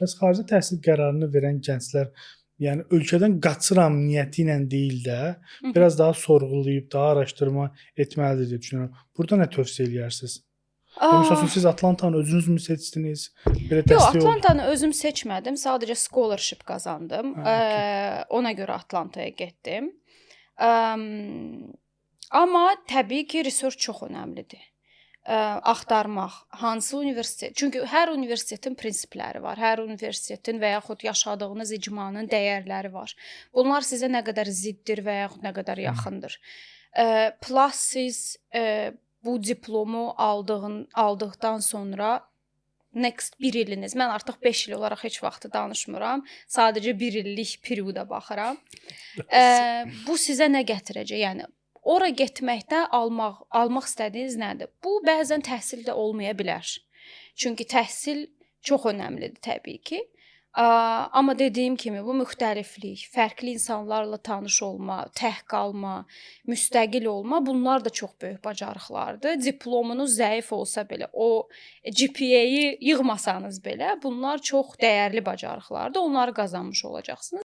Bəs xarici təhsil qərarını verən gənclər, yəni ölkədən qaçıram niyyəti ilə deyil də, Hı hı. biraz daha sorğulayıb, daha araşdırma etməlidir deyə düşünürəm. Burada nə tövsiyə eləyərsiniz? Ya məsəl üçün Ah, siz Atlantanı özünüz mü seçdiniz? Belə Yox, dəstək oldu. Atlantanı özüm seçmədim, sadəcə scholarship qazandım. Hə, okey. Ona görə Atlantaya getdim. Amma təbii ki, research çox önəmlidir. Axtarmaq, hansı universitet? Çünki hər universitetin prinsipləri var. Hər universitetin və yaxud yaşadığınız icmanın dəyərləri var. Bunlar sizə nə qədər ziddir və yaxud nə qədər yaxındır. Plus siz bu diplomu aldıqdan sonra next 1 iliniz, mən artıq 5 il olaraq heç vaxtı danışmıram. Sadəcə 1 illik perioda baxıram. Bu sizə nə gətirəcək? Yəni ora getməkdə almaq istədiyiniz nədir? Bu bəzən təhsil də olmaya bilər. Çünki təhsil çox önəmlidir təbii ki. Amma dediyim kimi bu müxtəliflik, fərqli insanlarla tanış olma, tək qalma, müstəqil olma, bunlar da çox böyük bacarıqlardır. Diplomunuz zəif olsa belə, o GPA-yi yığmasanız belə, bunlar çox dəyərli bacarıqlardır. Onları qazanmış olacaqsınız.